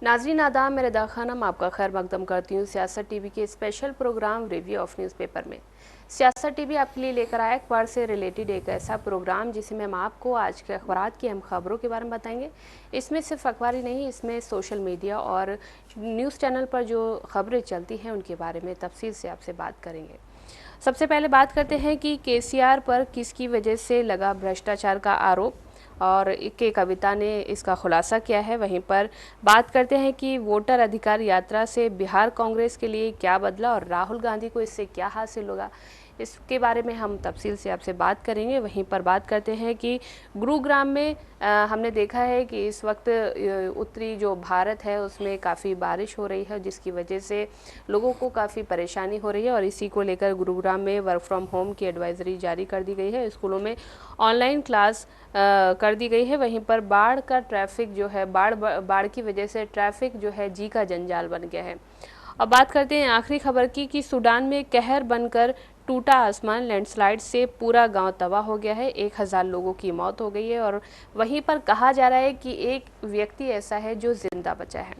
नाज़रीन आदाब, मैं रदा खानम आपका खैर मकदम करती हूँ सियासत टीवी के special programme review of newspaper में। सियासत टीवी आपके लिए लेकर आया अखबार से रिलेटेड एक ऐसा प्रोग्राम जिसमें हम आपको आज के अखबार की अहम खबरों के बारे में बताएंगे। इसमें सिर्फ अखबार ही नहीं, इसमें सोशल मीडिया और न्यूज़ चैनल पर जो खबरें चलती हैं उनके बारे में तफसील से आपसे बात करेंगे। सबसे पहले बात करते हैं कि केसीआर पर किसकी वजह से लगा भ्रष्टाचार का आरोप और के कविता ने इसका खुलासा किया है। वहीं पर बात करते हैं कि वोटर अधिकार यात्रा से बिहार कांग्रेस के लिए क्या बदला और राहुल गांधी को इससे क्या हासिल होगा, इसके बारे में हम तफसील से आपसे बात करेंगे। वहीं पर बात करते हैं कि गुरुग्राम में हमने देखा है कि इस वक्त उत्तरी जो भारत है उसमें काफ़ी बारिश हो रही है, जिसकी वजह से लोगों को काफ़ी परेशानी हो रही है और इसी को लेकर गुरुग्राम में वर्क फ्रॉम होम की एडवाइजरी जारी कर दी गई है। स्कूलों में ऑनलाइन क्लास कर दी गई है। वहीं पर बाढ़ का ट्रैफिक जो है, बाढ़ की वजह से ट्रैफिक जो है जी का जंजाल बन गया है। अब बात करते हैं आखिरी खबर की कि सूडान में कहर बनकर टूटा आसमान, लैंडस्लाइड से पूरा गांव तबाह हो गया है। 1000 लोगों की मौत हो गई है और वहीं पर कहा जा रहा है कि एक व्यक्ति ऐसा है जो जिंदा बचा है।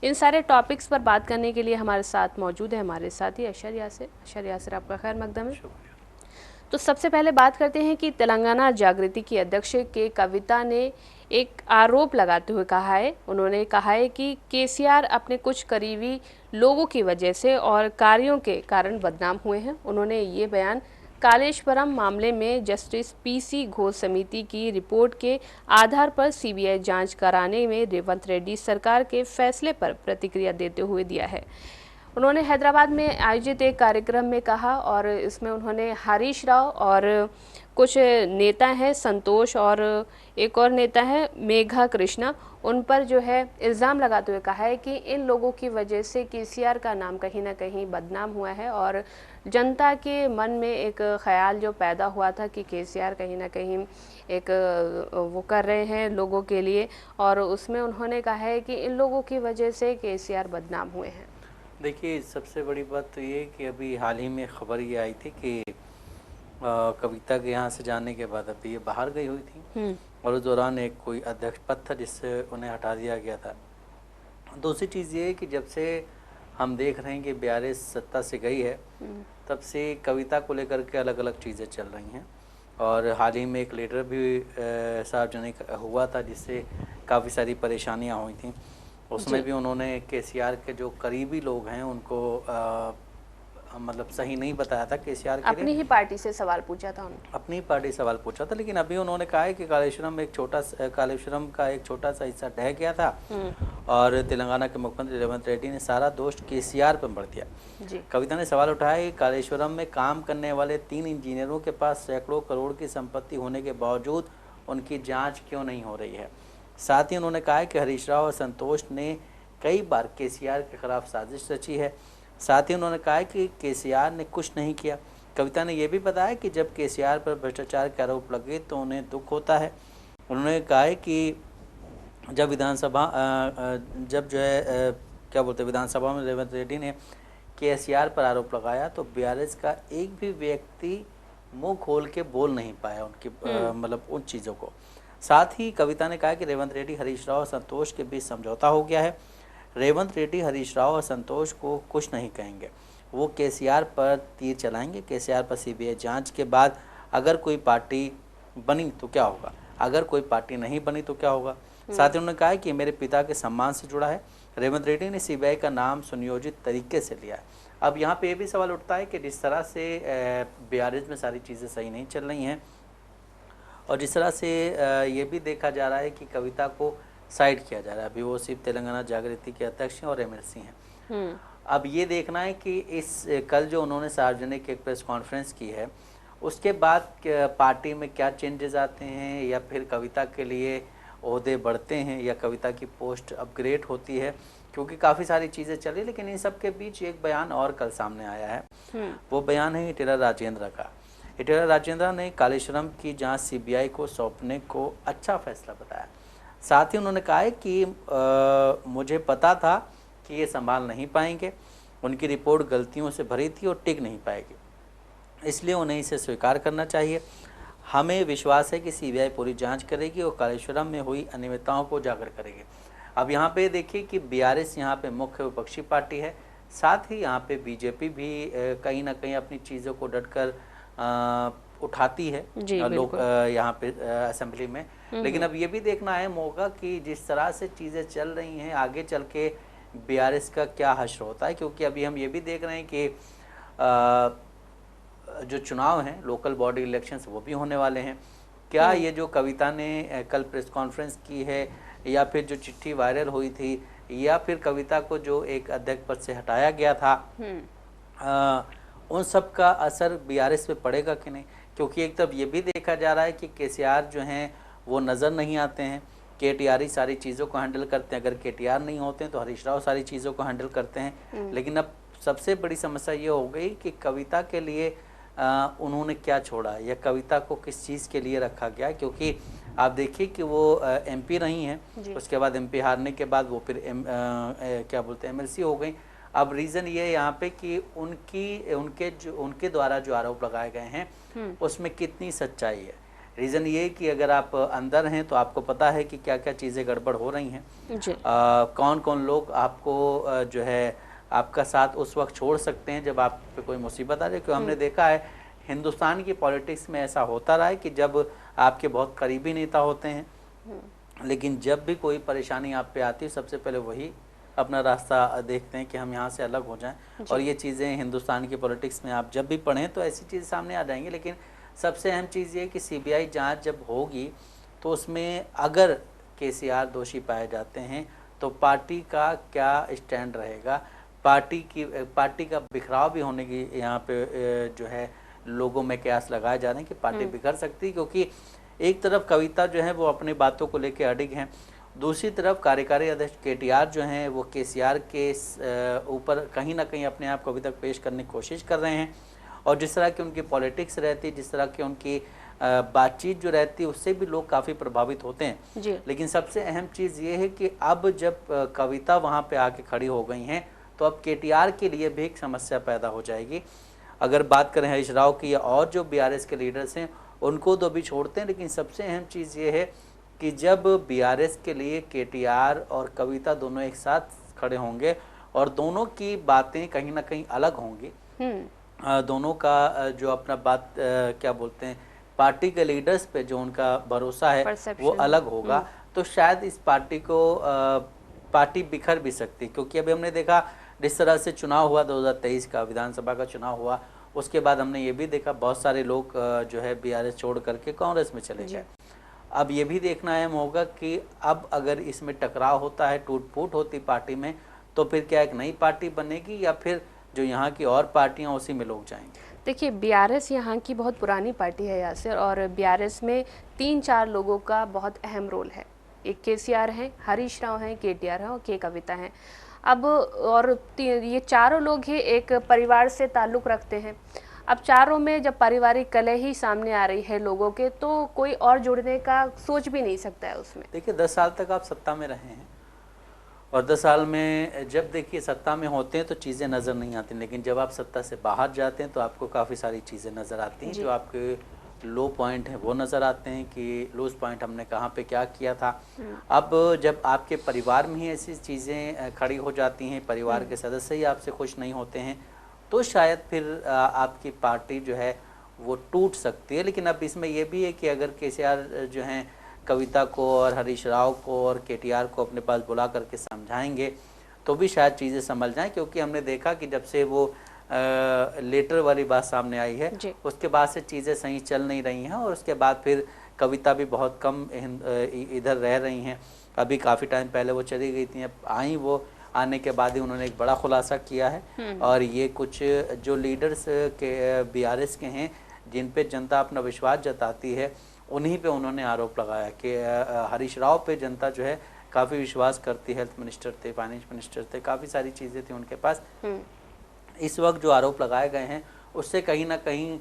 इन सारे टॉपिक्स पर बात करने के लिए हमारे साथ मौजूद है हमारे साथी अशर यासिर। अशर यासिर, आपका खैर मकदम है। तो सबसे पहले बात करते हैं कि तेलंगाना जागृति की अध्यक्ष के कविता ने एक आरोप लगाते हुए कहा है, उन्होंने कहा है कि केसीआर अपने कुछ करीबी लोगों की वजह से और कार्यों के कारण बदनाम हुए हैं। उन्होंने ये बयान कालेश्वरम मामले में जस्टिस पीसी घोष समिति की रिपोर्ट के आधार पर सीबीआई जांच कराने में रेवंत रेड्डी सरकार के फैसले पर प्रतिक्रिया देते हुए दिया है। उन्होंने हैदराबाद में आयोजित एक कार्यक्रम में कहा और इसमें उन्होंने हरीश राव और कुछ नेता हैं, संतोष और एक और नेता है मेघा कृष्णा, उन पर जो है इल्ज़ाम लगाते हुए कहा है कि इन लोगों की वजह से केसीआर का नाम कहीं ना कहीं बदनाम हुआ है और जनता के मन में एक ख्याल जो पैदा हुआ था कि केसीआर कहीं ना कहीं एक वो कर रहे हैं लोगों के लिए, और उसमें उन्होंने कहा है कि इन लोगों की वजह से केसीआर बदनाम हुए हैं। देखिए, सबसे बड़ी बात तो ये कि अभी हाल ही में खबर ये आई थी कि कविता के यहाँ से जाने के बाद अभी ये बाहर गई हुई थी और उस दौरान एक कोई अध्यक्ष पद था जिससे उन्हें हटा दिया गया था। दूसरी चीज़ ये है कि जब से हम देख रहे हैं कि BRS सत्ता से गई है तब से कविता को लेकर के अलग अलग चीज़ें चल रही हैं और हाल ही में एक लेटर भी सार्वजनिक हुआ था जिससे काफ़ी सारी परेशानियाँ हुई थी। उसमें भी उन्होंने केसीआर के जो करीबी लोग हैं उनको मतलब सही नहीं बताया था केसीआर के लिए। अपनी ही पार्टी से सवाल पूछा था उन्होंने, अपनी ही पार्टी सवाल पूछा था, लेकिन अभी उन्होंने कहा है कि कालेश्वरम का एक छोटा सा हिस्सा ढह गया था और तेलंगाना के मुख्यमंत्री रेवंत रेड्डी ने सारा दोष केसीआर पर बढ़ दिया। कविता ने सवाल उठाया कि कालेश्वरम में काम करने वाले 3 इंजीनियरों के पास सैकड़ों करोड़ की संपत्ति होने के बावजूद उनकी जाँच क्यों नहीं हो रही है। साथ ही उन्होंने कहा है कि हरीश राव और संतोष ने कई बार केसीआर के खिलाफ साजिश रची है। साथ ही उन्होंने कहा है कि केसीआर ने कुछ नहीं किया। कविता ने यह भी बताया कि जब केसीआर पर भ्रष्टाचार के आरोप लगे तो उन्हें दुख होता है। उन्होंने कहा है कि जब विधानसभा में रेवंत रेड्डी ने केसीआर पर आरोप लगाया तो BRS का एक भी व्यक्ति मुंह खोल के बोल नहीं पाया उनकी मतलब उन चीज़ों को। साथ ही कविता ने कहा कि रेवंत रेड्डी, हरीश राव और संतोष के बीच समझौता हो गया है। रेवंत रेड्डी हरीश राव और संतोष को कुछ नहीं कहेंगे, वो केसीआर पर तीर चलाएंगे। केसीआर पर सीबीआई जांच के बाद अगर कोई पार्टी बनी तो क्या होगा, अगर कोई पार्टी नहीं बनी तो क्या होगा। साथ ही उन्होंने कहा कि मेरे पिता के सम्मान से जुड़ा है। रेवंत रेड्डी ने सीबीआई का नाम सुनियोजित तरीके से लिया है। अब यहाँ पे ये भी सवाल उठता है कि जिस तरह से BRS में सारी चीज़ें सही नहीं चल रही हैं और जिस तरह से ये भी देखा जा रहा है कि कविता को साइड किया जा रहा है। अभी वो सिर्फ तेलंगाना जागृति के अध्यक्ष हैं और MLC हैं। अब ये देखना है कि इस कल जो उन्होंने सार्वजनिक एक प्रेस कॉन्फ्रेंस की है उसके बाद पार्टी में क्या चेंजेस आते हैं या फिर कविता के लिए ओहदे बढ़ते हैं या कविता की पोस्ट अपग्रेड होती है, क्योंकि काफ़ी सारी चीज़ें चली। लेकिन इन सब के बीच एक बयान और कल सामने आया है। वो बयान है इटेला राजेंद्र का। इटेला राजेंद्र ने कालेश्वरम की जांच सीबीआई को सौंपने को अच्छा फैसला बताया। साथ ही उन्होंने कहा है कि मुझे पता था कि ये संभाल नहीं पाएंगे, उनकी रिपोर्ट गलतियों से भरी थी और टिक नहीं पाएगी, इसलिए उन्हें इसे स्वीकार करना चाहिए। हमें विश्वास है कि सीबीआई पूरी जांच करेगी और कालेश्वरम में हुई अनियमितताओं को उजागर करेगी। अब यहाँ पे देखिए कि बीआरएस यहाँ पे मुख्य विपक्षी पार्टी है, साथ ही यहाँ पे बीजेपी भी कहीं ना कहीं अपनी चीज़ों को डटकर उठाती है जी लोग बिल्कुल। यहाँ पे असेंबली में। लेकिन अब ये भी देखना है मौका कि जिस तरह से चीज़ें चल रही हैं आगे चल के बीआरएस का क्या हश्र होता है, क्योंकि अभी हम ये भी देख रहे हैं कि जो चुनाव हैं लोकल बॉडी इलेक्शंस वो भी होने वाले हैं। क्या ये जो कविता ने कल प्रेस कॉन्फ्रेंस की है, या फिर जो चिट्ठी वायरल हुई थी, या फिर कविता को जो एक अध्यक्ष पद से हटाया गया था, उन सब का असर बीआरएस पे पड़ेगा कि नहीं? क्योंकि एक तरफ ये भी देखा जा रहा है कि केसीआर जो हैं वो नज़र नहीं आते हैं, केटीआर ही सारी चीज़ों को हैंडल करते हैं। अगर केटीआर नहीं होते हैं तो हरीश राव सारी चीज़ों को हैंडल करते हैं। लेकिन अब सबसे बड़ी समस्या ये हो गई कि कविता के लिए उन्होंने क्या छोड़ा, या कविता को किस चीज़ के लिए रखा गया। क्योंकि आप देखिए कि वो एमपी रही हैं, उसके बाद एमपी हारने के बाद वो फिर क्या बोलते हैं एमएलसी हो गई। अब रीज़न ये है यहाँ पे कि उनके द्वारा जो आरोप लगाए गए हैं उसमें कितनी सच्चाई है। रीज़न ये कि अगर आप अंदर हैं तो आपको पता है कि क्या क्या चीज़ें गड़बड़ हो रही हैं, कौन कौन लोग आपको जो है आपका साथ उस वक्त छोड़ सकते हैं जब आप पे कोई मुसीबत आ जाए। क्योंकि हमने देखा है हिंदुस्तान की पॉलिटिक्स में ऐसा होता रहा है कि जब आपके बहुत करीबी नेता होते हैं, लेकिन जब भी कोई परेशानी आप पे आती है सबसे पहले वही अपना रास्ता देखते हैं कि हम यहाँ से अलग हो जाएं। और ये चीज़ें हिंदुस्तान की पॉलिटिक्स में आप जब भी पढ़ें तो ऐसी चीज़ सामने आ जाएंगी। लेकिन सबसे अहम चीज़ ये कि सीबीआई जांच जब होगी तो उसमें अगर केसीआर दोषी पाए जाते हैं तो पार्टी का क्या स्टैंड रहेगा, पार्टी का बिखराव भी होने की यहाँ पे जो है लोगों में कयास लगाए जा रहे हैं कि पार्टी बिखर सकती है। क्योंकि एक तरफ कविता जो है वो अपनी बातों को लेकर अडिग हैं, दूसरी तरफ कार्यकारी अध्यक्ष केटीआर जो हैं वो केसीआर के ऊपर कहीं ना कहीं अपने आप को अभी तक पेश करने की कोशिश कर रहे हैं। और जिस तरह की उनकी पॉलिटिक्स रहती है, जिस तरह की उनकी बातचीत जो रहती है, उससे भी लोग काफ़ी प्रभावित होते हैं। लेकिन सबसे अहम चीज़ ये है कि अब जब कविता वहाँ पे आके खड़ी हो गई हैं तो अब केटीआर के लिए भी एक समस्या पैदा हो जाएगी। अगर बात करें हरीश राव की या और जो बीआरएस के लीडर्स हैं उनको तो अभी छोड़ते हैं, लेकिन सबसे अहम चीज़ ये है कि जब बीआरएस के लिए केटीआर और कविता दोनों एक साथ खड़े होंगे और दोनों की बातें कहीं ना कहीं अलग होंगी, दोनों का जो अपना बात क्या बोलते हैं पार्टी के लीडर्स पे जो उनका भरोसा है वो अलग होगा, तो शायद इस पार्टी बिखर भी सकती। क्योंकि अभी हमने देखा जिस तरह से चुनाव हुआ 2023 का विधानसभा का चुनाव हुआ, उसके बाद हमने ये भी देखा बहुत सारे लोग जो है बीआरएस छोड़ करके कांग्रेस में चले गए। अब ये भी देखना अहम होगा कि अब अगर इसमें टकराव होता है, टूट फूट होती पार्टी में, तो फिर क्या एक नई पार्टी बनेगी या फिर जो यहाँ की और पार्टियां उसी में लोग जाएंगे? देखिए बीआरएस यहाँ की बहुत पुरानी पार्टी है यासिर, और बीआरएस में 3-4 लोगों का बहुत अहम रोल है। एक केसीआर हैं, हरीश राव हैं, केटीआर हैं और के कविता हैं। अब और ये चारों लोग ही एक परिवार से ताल्लुक़ रखते हैं। अब चारों में जब पारिवारिक कलह ही सामने आ रही है लोगों के, तो कोई और जुड़ने का सोच भी नहीं सकता है उसमें। देखिए 10 साल तक आप सत्ता में रहे हैं और 10 साल में जब देखिए सत्ता में होते हैं तो चीज़ें नज़र नहीं आती, लेकिन जब आप सत्ता से बाहर जाते हैं तो आपको काफ़ी सारी चीज़ें नज़र आती हैं। जो आपके लो पॉइंट हैं वो नज़र आते हैं कि लूज पॉइंट हमने कहाँ पे क्या किया था। अब जब आपके परिवार में ही ऐसी चीज़ें खड़ी हो जाती हैं, परिवार के सदस्य ही आपसे खुश नहीं होते हैं, तो शायद फिर आपकी पार्टी जो है वो टूट सकती है। लेकिन अब इसमें यह भी है कि अगर केसीआर जो हैं कविता को और हरीश राव को और केटीआर को अपने पास बुला करके समझाएंगे तो भी शायद चीज़ें संभल जाएं। क्योंकि हमने देखा कि जब से वो लेटर वाली बात सामने आई है उसके बाद से चीज़ें सही चल नहीं रही हैं, और उसके बाद फिर कविता भी बहुत कम इधर रह रही हैं। अभी काफ़ी टाइम पहले वो चली गई थी, अब आई, वो आने के बाद ही उन्होंने एक बड़ा खुलासा किया है। और ये कुछ जो लीडर्स के बीआरएस के हैं जिन पे जनता अपना विश्वास जताती है, उन्हीं पे उन्होंने आरोप लगाया कि हरीश राव पे जनता जो है काफ़ी विश्वास करती है। हेल्थ मिनिस्टर थे, फाइनेंस मिनिस्टर थे, काफ़ी सारी चीज़ें थी उनके पास। इस वक्त जो आरोप लगाए गए हैं उससे कहीं ना कहीं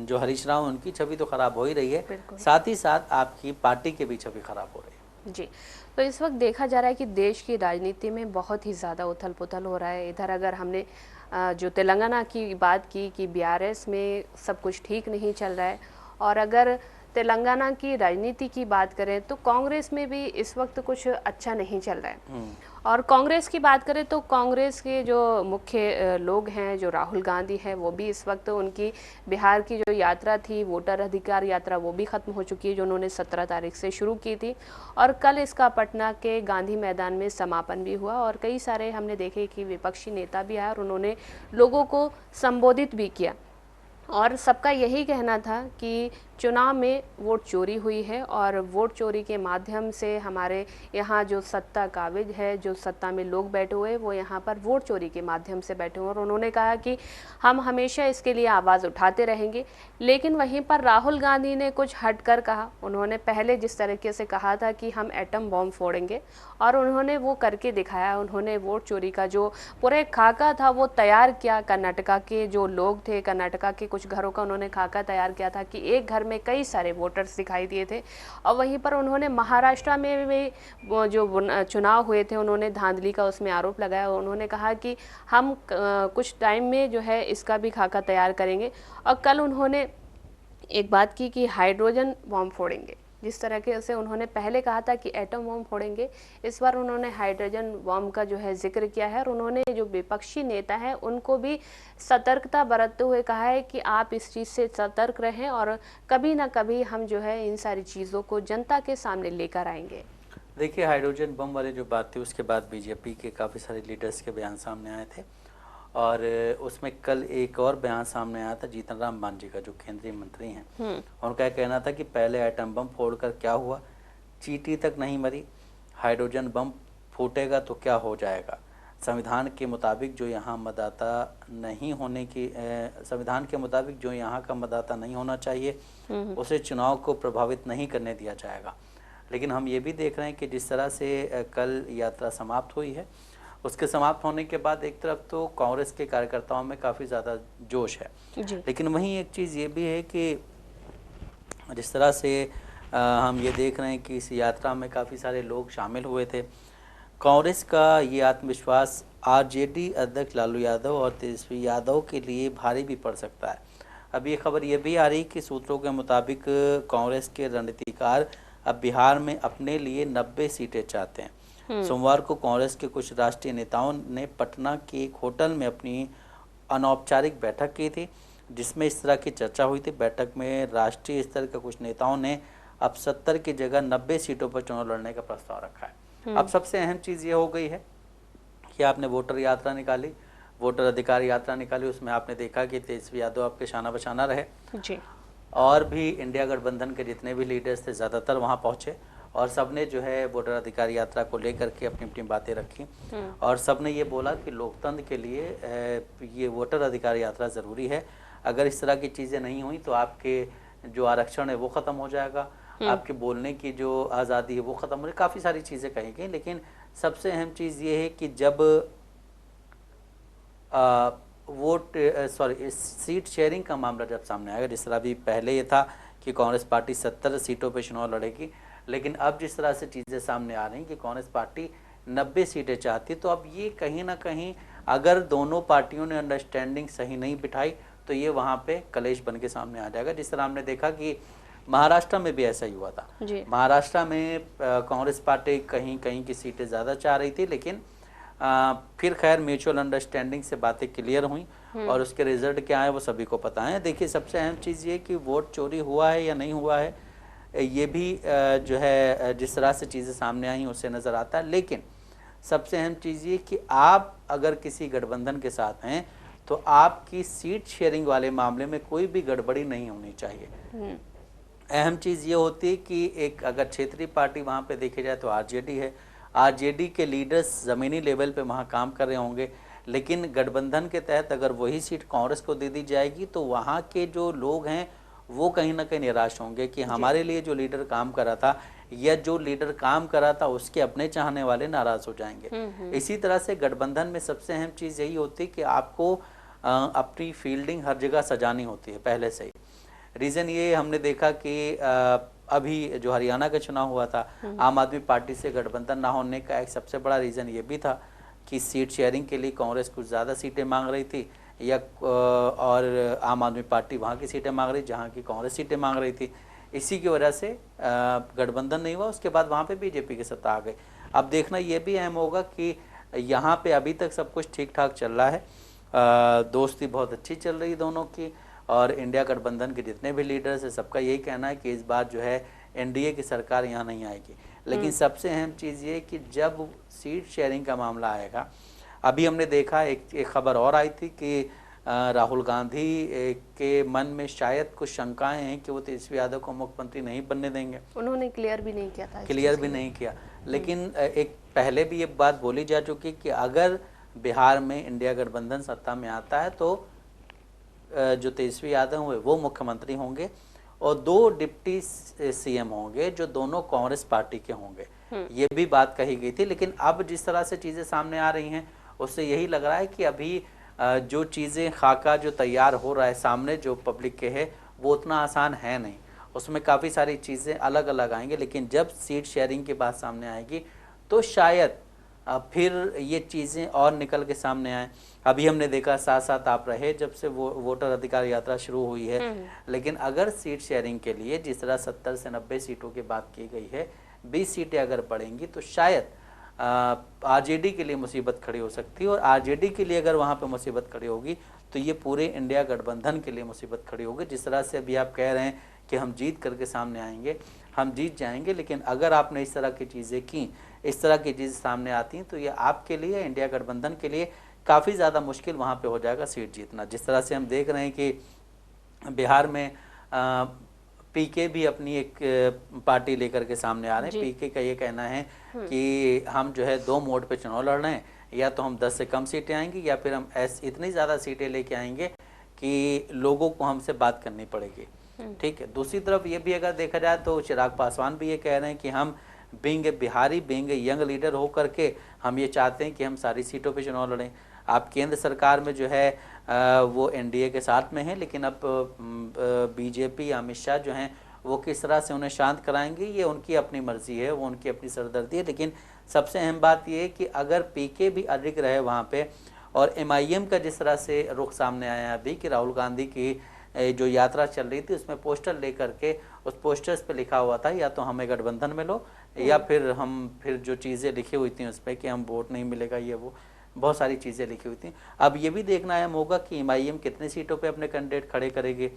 जो हरीश राव उनकी छवि तो खराब हो ही रही है, साथ ही साथ आपकी पार्टी की भी छवि खराब हो रही है। जी, तो इस वक्त देखा जा रहा है कि देश की राजनीति में बहुत ही ज़्यादा उथल पुथल हो रहा है। इधर अगर हमने जो तेलंगाना की बात की कि बीआरएस में सब कुछ ठीक नहीं चल रहा है, और अगर तेलंगाना की राजनीति की बात करें तो कांग्रेस में भी इस वक्त कुछ अच्छा नहीं चल रहा है। और कांग्रेस की बात करें तो कांग्रेस के जो मुख्य लोग हैं, जो राहुल गांधी है, वो भी इस वक्त उनकी बिहार की जो यात्रा थी, वोटर अधिकार यात्रा, वो भी ख़त्म हो चुकी है, जो उन्होंने 17 तारीख से शुरू की थी। और कल इसका पटना के गांधी मैदान में समापन भी हुआ और कई सारे हमने देखे कि विपक्षी नेता भी आए और उन्होंने लोगों को संबोधित भी किया। और सबका यही कहना था कि चुनाव में वोट चोरी हुई है और वोट चोरी के माध्यम से हमारे यहाँ जो सत्ता काबिज है, जो सत्ता में लोग बैठे हुए, वो यहाँ पर वोट चोरी के माध्यम से बैठे हुए। और उन्होंने कहा कि हम हमेशा इसके लिए आवाज़ उठाते रहेंगे। लेकिन वहीं पर राहुल गांधी ने कुछ हटकर कहा। उन्होंने पहले जिस तरीके से कहा था कि हम एटम बॉम्ब फोड़ेंगे, और उन्होंने वो करके दिखाया। उन्होंने वोट चोरी का जो पूरे खाका था वो तैयार किया। कर्नाटका के जो लोग थे, कर्नाटका के कुछ घरों का उन्होंने खाका तैयार किया था कि एक घर में कई सारे वोटर्स दिखाई दिए थे। और वहीं पर उन्होंने महाराष्ट्र में भी वो जो चुनाव हुए थे, उन्होंने धांधली का उसमें आरोप लगाया। उन्होंने कहा कि हम कुछ टाइम में जो है इसका भी खाका तैयार करेंगे। और कल उन्होंने एक बात की कि हाइड्रोजन बॉम्ब फोड़ेंगे। जिस तरह के से उन्होंने पहले कहा था कि एटम बॉम्ब फोड़ेंगे, इस बार उन्होंने हाइड्रोजन बॉम्ब का जो है जिक्र किया है। और उन्होंने जो विपक्षी नेता है उनको भी सतर्कता बरतते हुए कहा है कि आप इस चीज़ से सतर्क रहें और कभी ना कभी हम जो है इन सारी चीज़ों को जनता के सामने लेकर आएंगे। देखिए, हाइड्रोजन बम वाली जो बात थी उसके बाद बीजेपी के काफ़ी सारे लीडर्स के बयान सामने आए थे। और उसमें कल एक और बयान सामने आया था जीतन राम मांझी का, जो केंद्रीय मंत्री हैं। उनका कहना था कि पहले एटम बम फोड़कर क्या हुआ, चींटी तक नहीं मरी, हाइड्रोजन बम फूटेगा तो क्या हो जाएगा। संविधान के मुताबिक जो यहाँ मतदाता नहीं होने की संविधान के मुताबिक जो यहाँ का मतदाता नहीं होना चाहिए, उसे चुनाव को प्रभावित नहीं करने दिया जाएगा। लेकिन हम ये भी देख रहे हैं कि जिस तरह से कल यात्रा समाप्त हुई है, उसके समाप्त होने के बाद एक तरफ तो कांग्रेस के कार्यकर्ताओं में काफ़ी ज़्यादा जोश है, लेकिन वहीं एक चीज़ ये भी है कि जिस तरह से हम ये देख रहे हैं कि इस यात्रा में काफ़ी सारे लोग शामिल हुए थे। कांग्रेस का ये आत्मविश्वास आरजेडी अध्यक्ष लालू यादव और तेजस्वी यादव के लिए भारी भी पड़ सकता है। अब ये खबर ये भी आ रही कि सूत्रों के मुताबिक कांग्रेस के रणनीतिकार अब बिहार में अपने लिए 90 सीटें चाहते हैं। सोमवार को कांग्रेस के कुछ राष्ट्रीय नेताओं ने पटना के एक होटल में अपनी अनौपचारिक बैठक की थी, जिसमें इस तरह की चर्चा हुई थी। बैठक में राष्ट्रीय स्तर के कुछ नेताओं ने अब 70 की जगह 90 सीटों पर चुनाव लड़ने का प्रस्ताव रखा है। अब सबसे अहम चीज़ ये हो गई है कि आपने वोटर यात्रा निकाली, वोटर अधिकार यात्रा निकाली, उसमें आपने देखा कि तेजस्वी यादव आपके शाना बशाना रहे जी। और भी इंडिया गठबंधन के जितने भी लीडर्स थे ज़्यादातर वहाँ पहुँचे और सबने जो है वोटर अधिकार यात्रा को लेकर के अपनी अपनी बातें रखी। और सबने ये बोला कि लोकतंत्र के लिए ये वोटर अधिकार यात्रा ज़रूरी है। अगर इस तरह की चीज़ें नहीं हुई तो आपके जो आरक्षण है वो ख़त्म हो जाएगा, आपके बोलने की जो आज़ादी है वो ख़त्म हो जाएगी। काफ़ी सारी चीज़ें कही गई, लेकिन सबसे अहम चीज़ ये है कि जब सीट शेयरिंग का मामला जब सामने आएगा, जिस तरह अभी पहले ये था कि कांग्रेस पार्टी 70 सीटों पर चुनाव लड़ेगी, लेकिन अब जिस तरह से चीज़ें सामने आ रही कि कांग्रेस पार्टी 90 सीटें चाहती, तो अब ये कहीं ना कहीं अगर दोनों पार्टियों ने अंडरस्टैंडिंग सही नहीं बिठाई तो ये वहाँ पे कलेश बन के सामने आ जाएगा। जिस तरह हमने देखा कि महाराष्ट्र में भी ऐसा ही हुआ था। महाराष्ट्र में कांग्रेस पार्टी कहीं कहीं की सीटें ज़्यादा चाह रही थी, लेकिन फिर खैर म्यूचुअल अंडरस्टैंडिंग से बातें क्लियर हुई और उसके रिजल्ट क्या है वो सभी को पता है। देखिए, सबसे अहम चीज़ ये कि वोट चोरी हुआ है या नहीं हुआ है, ये भी जो है जिस तरह से चीज़ें सामने आई उससे नज़र आता है। लेकिन सबसे अहम चीज़ ये कि आप अगर किसी गठबंधन के साथ हैं तो आपकी सीट शेयरिंग वाले मामले में कोई भी गड़बड़ी नहीं होनी चाहिए। अहम चीज़ ये होती है कि एक अगर क्षेत्रीय पार्टी वहाँ पे देखी जाए तो आरजेडी है, आरजेडी के लीडर्स ज़मीनी लेवल पे वहाँ काम कर रहे होंगे, लेकिन गठबंधन के तहत अगर वही सीट कांग्रेस को दे दी जाएगी तो वहाँ के जो लोग हैं वो कहीं ना कहीं निराश होंगे कि हमारे लिए जो लीडर काम कर रहा था या जो लीडर काम कर रहा था उसके अपने चाहने वाले नाराज हो जाएंगे। इसी तरह से गठबंधन में सबसे अहम चीज़ यही होती है कि आपको अपनी फील्डिंग हर जगह सजानी होती है पहले से ही। रीज़न ये हमने देखा कि अभी जो हरियाणा का चुनाव हुआ था, आम आदमी पार्टी से गठबंधन ना होने का एक सबसे बड़ा रीज़न ये भी था कि सीट शेयरिंग के लिए कांग्रेस कुछ ज़्यादा सीटें मांग रही थी या और आम आदमी पार्टी वहाँ की सीटें मांग रही जहाँ की कांग्रेस सीटें मांग रही थी। इसी की वजह से गठबंधन नहीं हुआ। उसके बाद वहाँ पे बीजेपी की सत्ता आ गई। अब देखना ये भी अहम होगा कि यहाँ पे अभी तक सब कुछ ठीक ठाक चल रहा है, दोस्ती बहुत अच्छी चल रही दोनों की, और इंडिया गठबंधन के जितने भी लीडर्स हैं सबका यही कहना है कि इस बार जो है एनडीए की सरकार यहाँ नहीं आएगी। लेकिन सबसे अहम चीज़ ये कि जब सीट शेयरिंग का मामला आएगा, अभी हमने देखा एक खबर और आई थी कि राहुल गांधी के मन में शायद कुछ शंकाएं हैं कि वो तेजस्वी यादव को मुख्यमंत्री नहीं बनने देंगे। उन्होंने क्लियर भी नहीं किया था, क्लियर भी नहीं किया। लेकिन एक पहले भी ये बात बोली जा चुकी कि अगर बिहार में इंडिया गठबंधन सत्ता में आता है तो जो तेजस्वी यादव हुए वो मुख्यमंत्री होंगे और 2 डिप्टी सीएम होंगे जो दोनों कांग्रेस पार्टी के होंगे। ये भी बात कही गई थी। लेकिन अब जिस तरह से चीज़ें सामने आ रही हैं उससे यही लग रहा है कि अभी जो चीज़ें खाका जो तैयार हो रहा है सामने जो पब्लिक के है वो उतना आसान है नहीं। उसमें काफ़ी सारी चीज़ें अलग अलग आएंगी। लेकिन जब सीट शेयरिंग की बात सामने आएगी तो शायद फिर ये चीज़ें और निकल के सामने आए। अभी हमने देखा साथ साथ आप रहे जब से वो वोटर अधिकार यात्रा शुरू हुई है। लेकिन अगर सीट शेयरिंग के लिए जिस तरह 70 से 90 सीटों की बात की गई है, 20 सीटें अगर बढ़ेंगी तो शायद आरजेडी के लिए मुसीबत खड़ी हो सकती है। और आरजेडी के लिए अगर वहाँ पे मुसीबत खड़ी होगी तो ये पूरे इंडिया गठबंधन के लिए मुसीबत खड़ी होगी। जिस तरह से अभी आप कह रहे हैं कि हम जीत करके सामने आएंगे, हम जीत जाएंगे, लेकिन अगर आपने इस तरह की चीज़ें की, इस तरह की चीज़ें सामने आती हैं तो ये आपके लिए, इंडिया गठबंधन के लिए काफ़ी ज़्यादा मुश्किल वहाँ पे हो जाएगा सीट जीतना। जिस तरह से हम देख रहे हैं कि बिहार में पीके भी अपनी एक पार्टी लेकर के सामने आ रहे हैं। पीके का ये कहना है कि हम जो है 2 मोड पे चुनाव लड़ रहे हैं, या तो हम 10 से कम सीटें आएंगी या फिर हम इतनी ज़्यादा सीटें लेके आएंगे कि लोगों को हमसे बात करनी पड़ेगी। ठीक है। दूसरी तरफ ये भी अगर देखा जाए तो चिराग पासवान भी ये कह रहे हैं कि हम being Bihari, being young leader हो करके हम ये चाहते हैं कि हम सारी सीटों पे चुनाव लड़ें। आप केंद्र सरकार में जो है वो एनडीए के साथ में है, लेकिन अब बीजेपी, अमित शाह जो हैं वो किस तरह से उन्हें शांत कराएंगे ये उनकी अपनी मर्जी है, वो उनकी अपनी सरदर्दी है। लेकिन सबसे अहम बात ये है कि अगर पीके भी अधिक रहे वहाँ पे, और एमआईएम का जिस तरह से रुख सामने आया है अभी कि राहुल गांधी की जो यात्रा चल रही थी उसमें पोस्टर लेकर के उस पोस्टर्स पे लिखा हुआ था या तो हमें गठबंधन में लो, या फिर जो चीज़ें लिखी हुई थी उस पर कि हम वोट नहीं मिलेगा, ये वो बहुत सारी चीज़ें लिखी हुई थी। अब ये भी देखना अहम होगा कि एमआईएम कितनी सीटों पे अपने कैंडिडेट खड़े करेगी।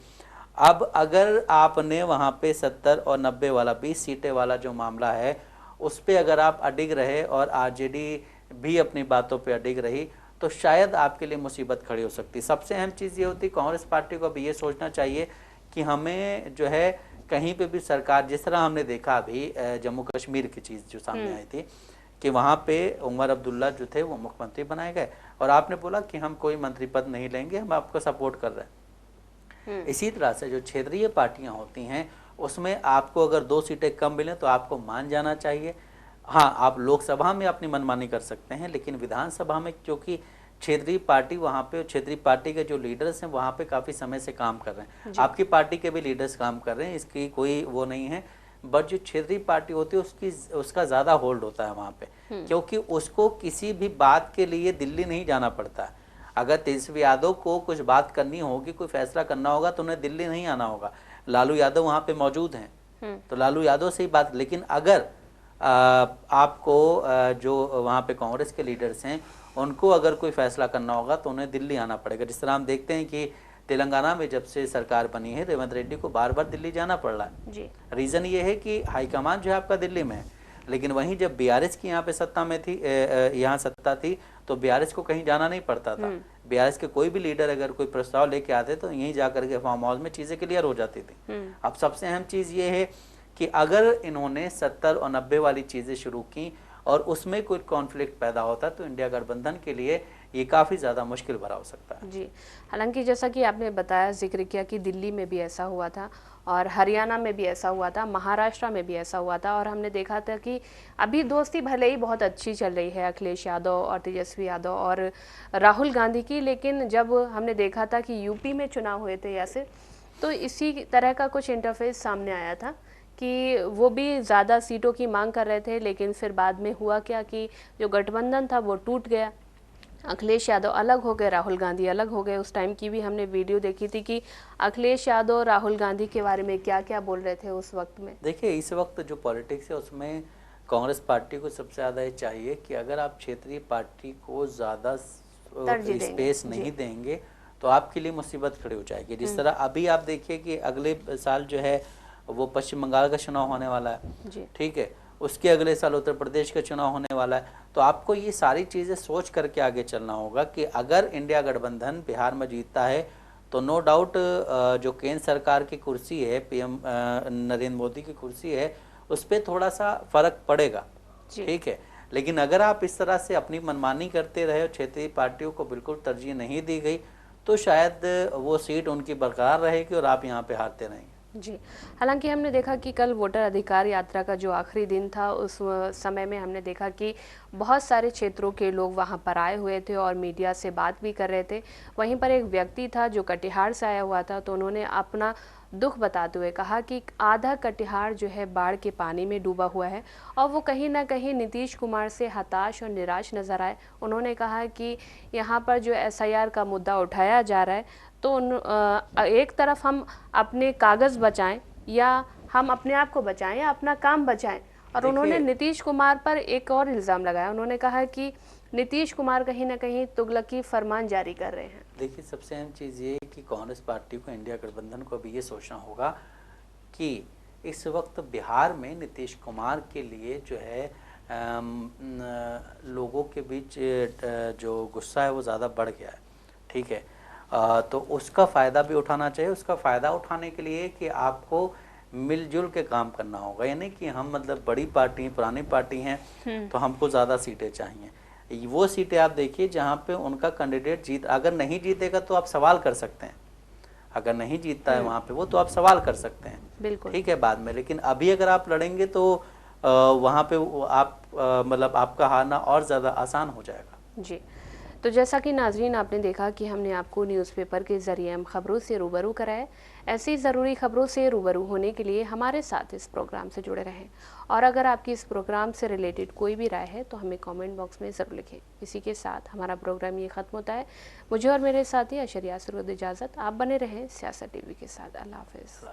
अब अगर आपने वहाँ पे 70 और 90 वाला 20 सीटें वाला जो मामला है उस पर अगर आप अडिग रहे और आरजेडी भी अपनी बातों पे अडिग रही तो शायद आपके लिए मुसीबत खड़ी हो सकती। सबसे अहम चीज़ ये होती, कांग्रेस पार्टी को अभी ये सोचना चाहिए कि हमें जो है कहीं पे भी सरकार, जिस तरह हमने देखा अभी जम्मू कश्मीर की चीज़ जो सामने आई थी कि वहाँ पे उमर अब्दुल्ला जो थे वो मुख्यमंत्री बनाए गए और आपने बोला कि हम कोई मंत्री पद नहीं लेंगे, हम आपको सपोर्ट कर रहे हैं। इसी तरह से जो क्षेत्रीय पार्टियां होती हैं उसमें आपको अगर 2 सीटें कम मिलें तो आपको मान जाना चाहिए। हाँ, आप लोकसभा में अपनी मनमानी कर सकते हैं, लेकिन विधानसभा में क्योंकि क्षेत्रीय पार्टी वहाँ पे, क्षेत्रीय पार्टी के जो लीडर्स हैं वहाँ पे काफ़ी समय से काम कर रहे हैं, आपकी पार्टी के भी लीडर्स काम कर रहे हैं, इसकी कोई वो नहीं है। बट जो क्षेत्रीय पार्टी होती है उसका ज़्यादा होल्ड होता है वहाँ पे, क्योंकि उसको किसी भी बात के लिए दिल्ली नहीं जाना पड़ता। अगर तेजस्वी यादव को कुछ बात करनी होगी, कोई फैसला करना होगा तो उन्हें दिल्ली नहीं आना होगा। लालू यादव वहाँ पे मौजूद हैं तो लालू यादव से ही बात। लेकिन अगर आपको जो वहाँ पे कांग्रेस के लीडर्स हैं उनको अगर कोई फैसला करना होगा तो उन्हें दिल्ली आना पड़ेगा। जिस तरह हम देखते हैं कि तेलंगाना में जब से सरकार बनी है रेवंत रेड्डी को बार बार दिल्ली जाना पड़ रहा है जी। रीज़न ये है कि हाईकमान जो है आपका दिल्ली में है, लेकिन वहीं जब बीआरएस की यहाँ पे सत्ता में थी, यहाँ सत्ता थी तो बीआरएस को कहीं जाना नहीं पड़ता था। बीआरएस के कोई भी लीडर अगर कोई प्रस्ताव लेके आते तो यहीं जाकर के फार्म हाउस में चीज़ें क्लियर हो जाती थी। अब सबसे अहम चीज़ ये है कि अगर इन्होंने 70 और 90 वाली चीज़ें शुरू की और उसमें कोई कॉन्फ्लिक्ट पैदा होता तो इंडिया गठबंधन के लिए ये काफ़ी ज़्यादा मुश्किल भरा हो सकता है जी। हालांकि जैसा कि आपने बताया, जिक्र किया कि दिल्ली में भी ऐसा हुआ था और हरियाणा में भी ऐसा हुआ था, महाराष्ट्र में भी ऐसा हुआ था, और हमने देखा था कि अभी दोस्ती भले ही बहुत अच्छी चल रही है अखिलेश यादव और तेजस्वी यादव और राहुल गांधी की, लेकिन जब हमने देखा था कि यूपी में चुनाव हुए थे ऐसे, तो इसी तरह का कुछ इंटरफेस सामने आया था कि वो भी ज़्यादा सीटों की मांग कर रहे थे, लेकिन फिर बाद में हुआ क्या कि जो गठबंधन था वो टूट गया। अखिलेश यादव अलग हो गए, राहुल गांधी अलग हो गए। उस टाइम की भी हमने वीडियो देखी थी कि अखिलेश यादव राहुल गांधी के बारे में क्या क्या बोल रहे थे उस वक्त में। देखिए, इस वक्त जो पॉलिटिक्स है उसमें कांग्रेस पार्टी को सबसे ज़्यादा ये चाहिए कि अगर आप क्षेत्रीय पार्टी को ज़्यादा तरजीह देंगे स्पेस नहीं देंगे तो आपके लिए मुसीबत खड़ी हो जाएगी। जिस तरह अभी आप देखिए कि अगले साल जो है वो पश्चिम बंगाल का चुनाव होने वाला है, ठीक है, उसके अगले साल उत्तर प्रदेश का चुनाव होने वाला है। तो आपको ये सारी चीज़ें सोच करके आगे चलना होगा कि अगर इंडिया गठबंधन बिहार में जीतता है तो नो डाउट जो केंद्र सरकार की कुर्सी है, पीएम नरेंद्र मोदी की कुर्सी है, उस पर थोड़ा सा फर्क पड़ेगा, ठीक है। लेकिन अगर आप इस तरह से अपनी मनमानी करते रहे, क्षेत्रीय पार्टियों को बिल्कुल तरजीह नहीं दी गई, तो शायद वो सीट उनकी बरकरार रहेगी और आप यहाँ पे हारते रहेंगे। जी, हालांकि हमने देखा कि कल वोटर अधिकार यात्रा का जो आखिरी दिन था उस समय में हमने देखा कि बहुत सारे क्षेत्रों के लोग वहां पर आए हुए थे और मीडिया से बात भी कर रहे थे। वहीं पर एक व्यक्ति था जो कटिहार से आया हुआ था, तो उन्होंने अपना दुख बताते हुए कहा कि आधा कटिहार जो है बाढ़ के पानी में डूबा हुआ है और वो कहीं ना कहीं नीतीश कुमार से हताश और निराश नजर आए। उन्होंने कहा कि यहाँ पर जो एसआईआर का मुद्दा उठाया जा रहा है तो एक तरफ हम अपने कागज़ बचाएं या हम अपने आप को बचाएं या अपना काम बचाएं। और उन्होंने नीतीश कुमार पर एक और इल्ज़ाम लगाया। उन्होंने कहा कि नीतीश कुमार कहीं ना कहीं तुगलकी फरमान जारी कर रहे हैं। देखिए, सबसे अहम चीज़ ये कि कांग्रेस पार्टी को, इंडिया गठबंधन को अभी ये सोचना होगा कि इस वक्त बिहार में नीतीश कुमार के लिए जो है लोगों के बीच जो गुस्सा है वो ज़्यादा बढ़ गया है, ठीक है। तो उसका फ़ायदा भी उठाना चाहिए। उसका फ़ायदा उठाने के लिए कि आपको मिलजुल के काम करना होगा, यानी कि हम मतलब बड़ी पार्टी, पुरानी पार्टी हैं तो हमको ज़्यादा सीटें चाहिए। वो सीटें आप देखिए जहाँ पे उनका कैंडिडेट अगर नहीं जीतेगा तो आप सवाल कर सकते हैं, अगर नहीं जीतता है वहाँ पे वो, तो आप सवाल कर सकते हैं, बिल्कुल, ठीक है, बाद में। लेकिन अभी अगर आप लड़ेंगे तो वहाँ पे आप मतलब आपका हारना और ज़्यादा आसान हो जाएगा। जी, तो जैसा कि नाजरीन आपने देखा कि हमने आपको न्यूज़पेपर के ज़रिए हम खबरों से रूबरू कराए। ऐसी ज़रूरी खबरों से रूबरू होने के लिए हमारे साथ इस प्रोग्राम से जुड़े रहें। और अगर आपकी इस प्रोग्राम से रिलेटेड कोई भी राय है तो हमें कमेंट बॉक्स में ज़रूर लिखें। इसी के साथ हमारा प्रोग्राम ये ख़त्म होता है। मुझे और मेरे साथी अशर यासर को इजाज़त। आप बने रहें सियासत टीवी के साथ। अल्लाह हाफ़िज़।